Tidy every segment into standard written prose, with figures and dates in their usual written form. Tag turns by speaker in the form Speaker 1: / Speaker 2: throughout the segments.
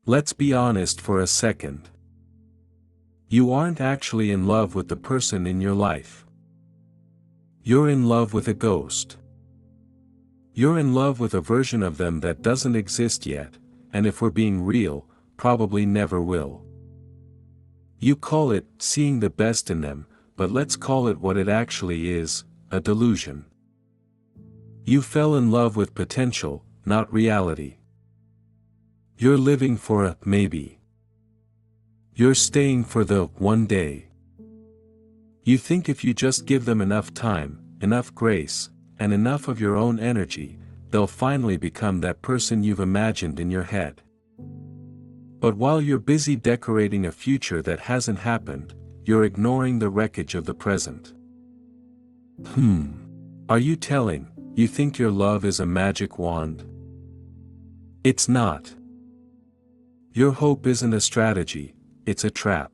Speaker 1: Let's be honest for a second. You aren't actually in love with the person in your life. You're in love with a ghost. You're in love with a version of them that doesn't exist yet, and if we're being real, probably never will. You call it seeing the best in them, but let's call it what it actually is, a delusion. You fell in love with potential, not reality. You're living for a maybe. You're staying for the one day. You think if you just give them enough time, enough grace, and enough of your own energy, they'll finally become that person you've imagined in your head. But while you're busy decorating a future that hasn't happened, you're ignoring the wreckage of the present. Are you telling you think your love is a magic wand? It's not. Your hope isn't a strategy, it's a trap.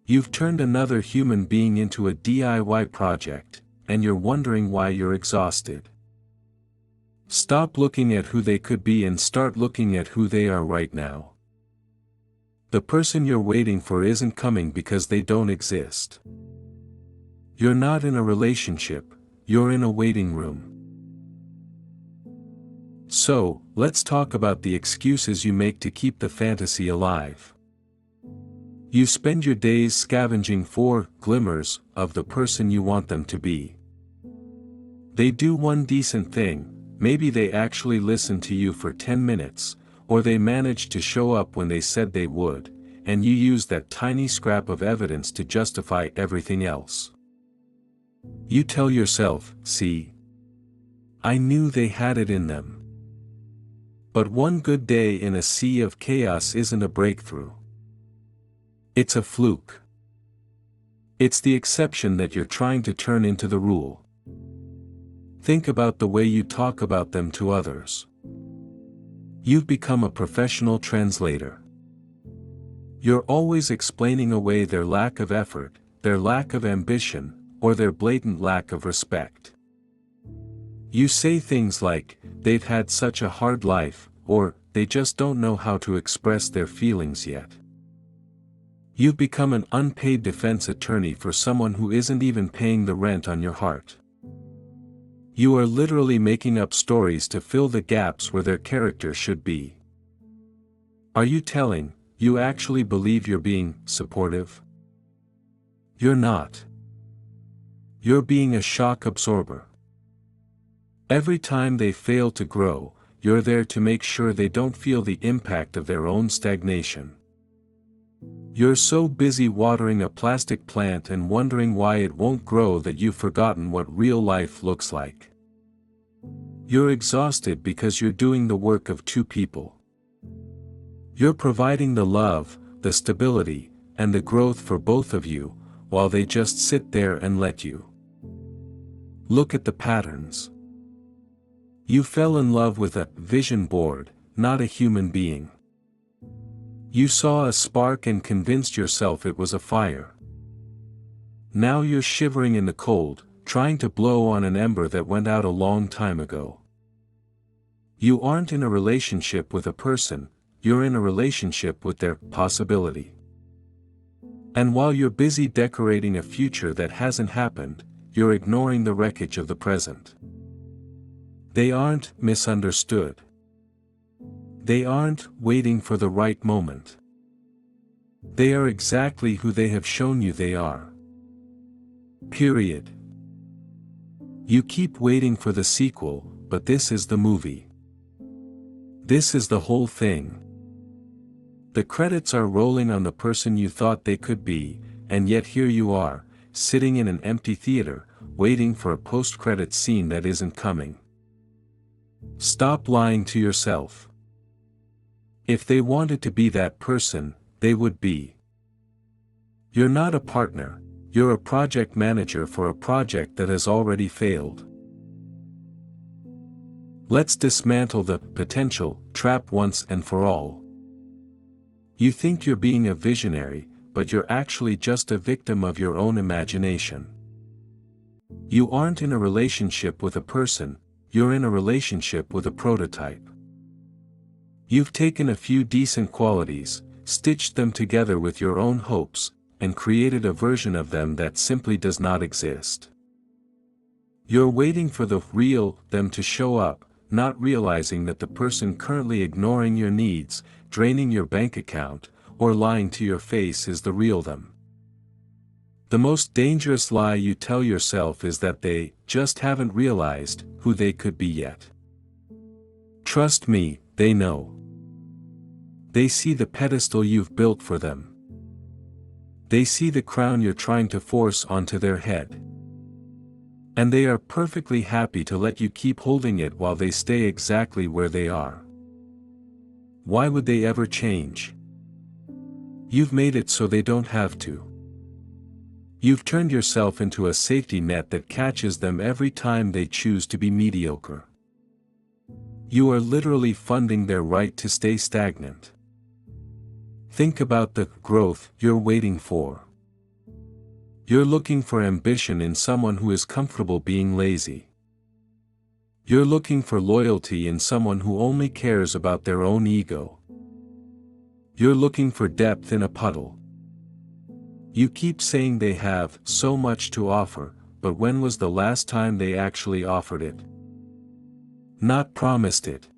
Speaker 1: You've turned another human being into a DIY project, and you're wondering why you're exhausted. Stop looking at who they could be and start looking at who they are right now. The person you're waiting for isn't coming because they don't exist. You're not in a relationship, you're in a waiting room. So, let's talk about the excuses you make to keep the fantasy alive. You spend your days scavenging for glimmers of the person you want them to be. They do one decent thing, maybe they actually listen to you for 10 minutes, or they manage to show up when they said they would, and you use that tiny scrap of evidence to justify everything else. You tell yourself, see, I knew they had it in them. But one good day in a sea of chaos isn't a breakthrough. It's a fluke. It's the exception that you're trying to turn into the rule. Think about the way you talk about them to others. You've become a professional translator. You're always explaining away their lack of effort, their lack of ambition, or their blatant lack of respect. You say things like, they've had such a hard life, or, they just don't know how to express their feelings yet. You've become an unpaid defense attorney for someone who isn't even paying the rent on your heart. You are literally making up stories to fill the gaps where their character should be. Are you telling you actually believe you're being supportive? You're not. You're being a shock absorber. Every time they fail to grow, you're there to make sure they don't feel the impact of their own stagnation. You're so busy watering a plastic plant and wondering why it won't grow that you've forgotten what real life looks like. You're exhausted because you're doing the work of two people. You're providing the love, the stability, and the growth for both of you, while they just sit there and let you. Look at the patterns. You fell in love with a vision board, not a human being. You saw a spark and convinced yourself it was a fire. Now you're shivering in the cold, trying to blow on an ember that went out a long time ago. You aren't in a relationship with a person, you're in a relationship with their possibility. And while you're busy decorating a future that hasn't happened, you're ignoring the wreckage of the present. They aren't misunderstood. They aren't waiting for the right moment. They are exactly who they have shown you they are. Period. You keep waiting for the sequel, but this is the movie. This is the whole thing. The credits are rolling on the person you thought they could be, and yet here you are, sitting in an empty theater, waiting for a post-credits scene that isn't coming. Stop lying to yourself. If they wanted to be that person, they would be. You're not a partner, you're a project manager for a project that has already failed. Let's dismantle the potential trap once and for all. You think you're being a visionary, but you're actually just a victim of your own imagination. You aren't in a relationship with a person, you're in a relationship with a prototype. You've taken a few decent qualities, stitched them together with your own hopes, and created a version of them that simply does not exist. You're waiting for the real them to show up, not realizing that the person currently ignoring your needs, draining your bank account, or lying to your face is the real them. The most dangerous lie you tell yourself is that they just haven't realized who they could be yet. Trust me, they know. They see the pedestal you've built for them. They see the crown you're trying to force onto their head. And they are perfectly happy to let you keep holding it while they stay exactly where they are. Why would they ever change? You've made it so they don't have to. You've turned yourself into a safety net that catches them every time they choose to be mediocre. You are literally funding their right to stay stagnant. Think about the growth you're waiting for. You're looking for ambition in someone who is comfortable being lazy. You're looking for loyalty in someone who only cares about their own ego. You're looking for depth in a puddle. You keep saying they have so much to offer, but when was the last time they actually offered it? Not promised it.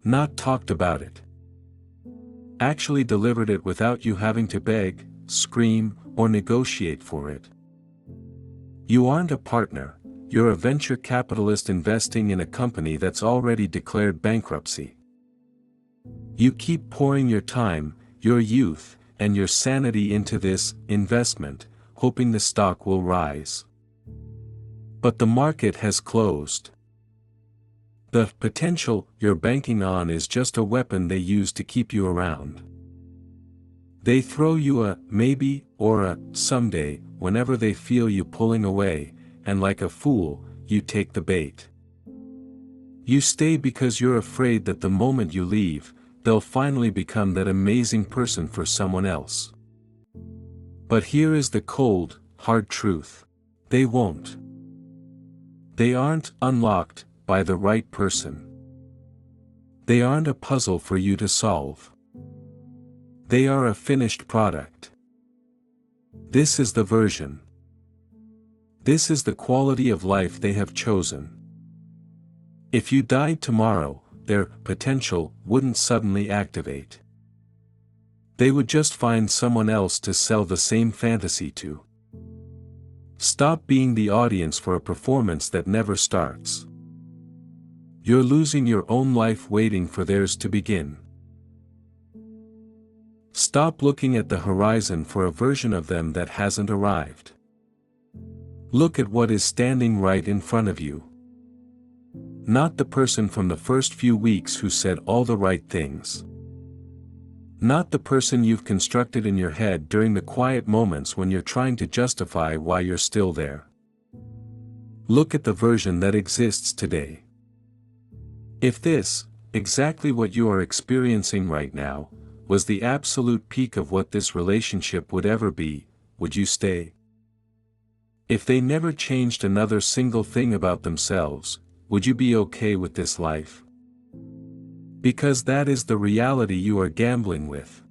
Speaker 1: Not talked about it. Actually delivered it without you having to beg, scream, or negotiate for it. You aren't a partner, you're a venture capitalist investing in a company that's already declared bankruptcy. You keep pouring your time, your youth, and your sanity into this investment, hoping the stock will rise. But the market has closed. The potential you're banking on is just a weapon they use to keep you around. They throw you a maybe or a someday whenever they feel you pulling away, and like a fool, you take the bait. You stay because you're afraid that the moment you leave, they'll finally become that amazing person for someone else. But here is the cold, hard truth. They won't. They aren't unlocked by the right person. They aren't a puzzle for you to solve. They are a finished product. This is the version. This is the quality of life they have chosen. If you died tomorrow, their potential wouldn't suddenly activate. They would just find someone else to sell the same fantasy to. Stop being the audience for a performance that never starts. You're losing your own life waiting for theirs to begin. Stop looking at the horizon for a version of them that hasn't arrived. Look at what is standing right in front of you. Not the person from the first few weeks who said all the right things. Not the person you've constructed in your head during the quiet moments when you're trying to justify why you're still there. Look at the version that exists today. If this, exactly what you are experiencing right now, was the absolute peak of what this relationship would ever be, would you stay? If they never changed another single thing about themselves, would you be okay with this life? Because that is the reality you are gambling with.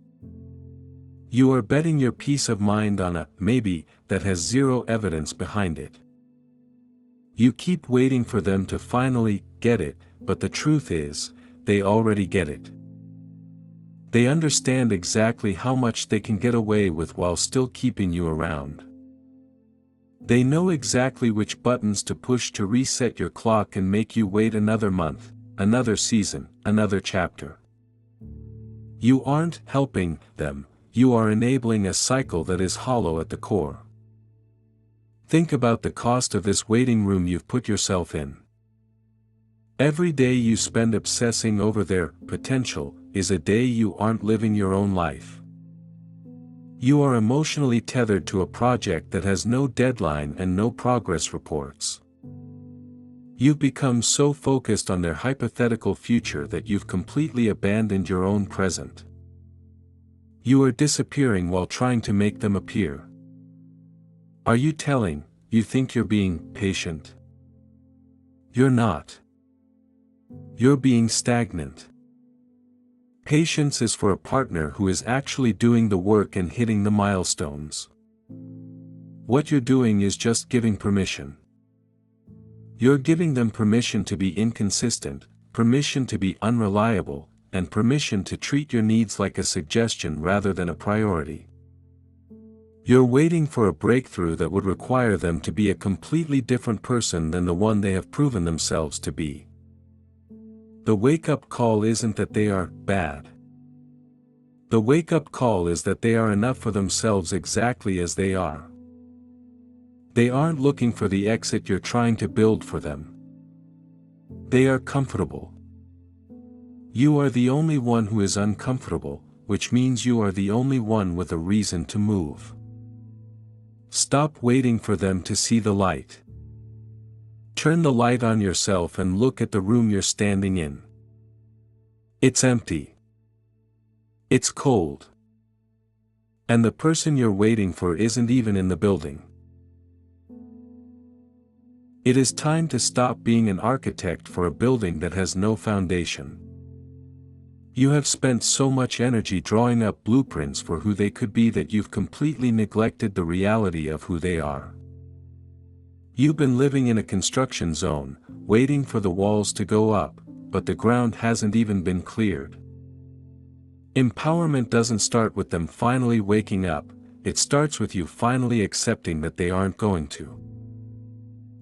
Speaker 1: You are betting your peace of mind on a maybe that has zero evidence behind it. You keep waiting for them to finally get it, but the truth is, they already get it. They understand exactly how much they can get away with while still keeping you around. They know exactly which buttons to push to reset your clock and make you wait another month, another season, another chapter. You aren't helping them, you are enabling a cycle that is hollow at the core. Think about the cost of this waiting room you've put yourself in. Every day you spend obsessing over their potential is a day you aren't living your own life. You are emotionally tethered to a project that has no deadline and no progress reports. You've become so focused on their hypothetical future that you've completely abandoned your own present. You are disappearing while trying to make them appear. Are you telling you think you're being patient? You're not. You're being stagnant. Patience is for a partner who is actually doing the work and hitting the milestones. What you're doing is just giving permission. You're giving them permission to be inconsistent, permission to be unreliable, and permission to treat your needs like a suggestion rather than a priority. You're waiting for a breakthrough that would require them to be a completely different person than the one they have proven themselves to be. The wake-up call isn't that they are bad. The wake-up call is that they are enough for themselves exactly as they are. They aren't looking for the exit you're trying to build for them. They are comfortable. You are the only one who is uncomfortable, which means you are the only one with a reason to move. Stop waiting for them to see the light. Turn the light on yourself and look at the room you're standing in. It's empty. It's cold. And the person you're waiting for isn't even in the building. It is time to stop being an architect for a building that has no foundation. You have spent so much energy drawing up blueprints for who they could be that you've completely neglected the reality of who they are. You've been living in a construction zone, waiting for the walls to go up, but the ground hasn't even been cleared. Empowerment doesn't start with them finally waking up, it starts with you finally accepting that they aren't going to.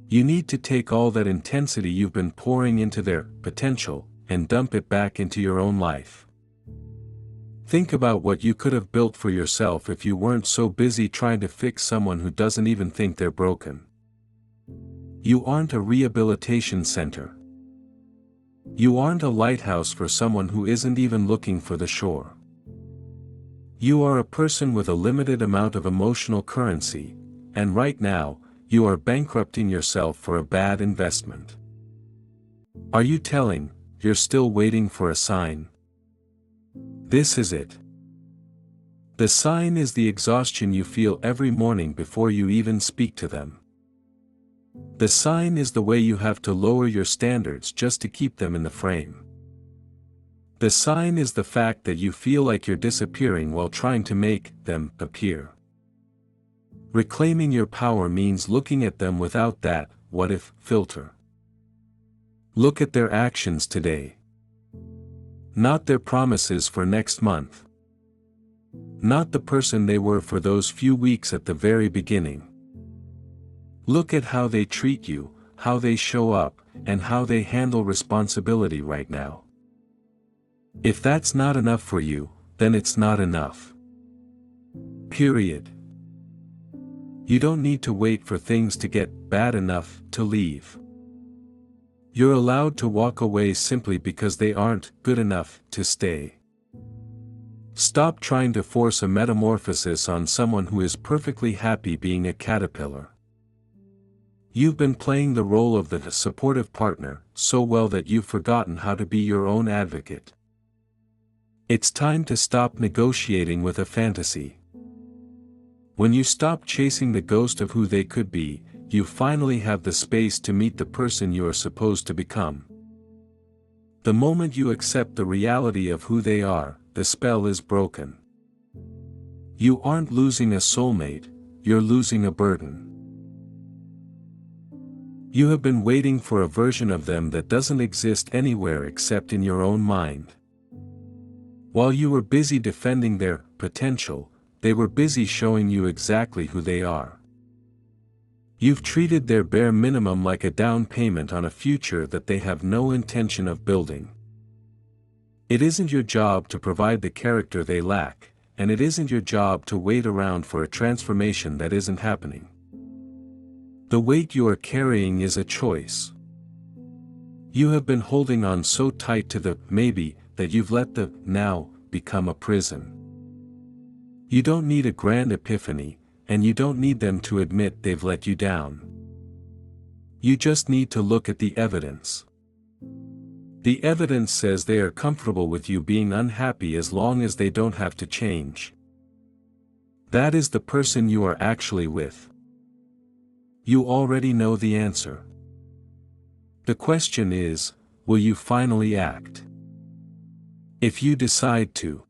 Speaker 1: You need to take all that intensity you've been pouring into their potential, and dump it back into your own life. Think about what you could have built for yourself if you weren't so busy trying to fix someone who doesn't even think they're broken. You aren't a rehabilitation center. You aren't a lighthouse for someone who isn't even looking for the shore. You are a person with a limited amount of emotional currency, and right now, you are bankrupting yourself for a bad investment. Are you telling, you're still waiting for a sign? This is it. The sign is the exhaustion you feel every morning before you even speak to them. The sign is the way you have to lower your standards just to keep them in the frame. The sign is the fact that you feel like you're disappearing while trying to make them appear. Reclaiming your power means looking at them without that what-if filter. Look at their actions today. Not their promises for next month. Not the person they were for those few weeks at the very beginning. Look at how they treat you, how they show up, and how they handle responsibility right now. If that's not enough for you, then it's not enough. Period. You don't need to wait for things to get bad enough to leave. You're allowed to walk away simply because they aren't good enough to stay. Stop trying to force a metamorphosis on someone who is perfectly happy being a caterpillar. You've been playing the role of the supportive partner so well that you've forgotten how to be your own advocate. It's time to stop negotiating with a fantasy. When you stop chasing the ghost of who they could be, you finally have the space to meet the person you are supposed to become. The moment you accept the reality of who they are, the spell is broken. You aren't losing a soulmate, you're losing a burden. You have been waiting for a version of them that doesn't exist anywhere except in your own mind. While you were busy defending their potential, they were busy showing you exactly who they are. You've treated their bare minimum like a down payment on a future that they have no intention of building. It isn't your job to provide the character they lack, and it isn't your job to wait around for a transformation that isn't happening. The weight you are carrying is a choice. You have been holding on so tight to the maybe that you've let the now become a prison. You don't need a grand epiphany, and you don't need them to admit they've let you down. You just need to look at the evidence. The evidence says they are comfortable with you being unhappy as long as they don't have to change. That is the person you are actually with. You already know the answer. The question is, will you finally act? If you decide to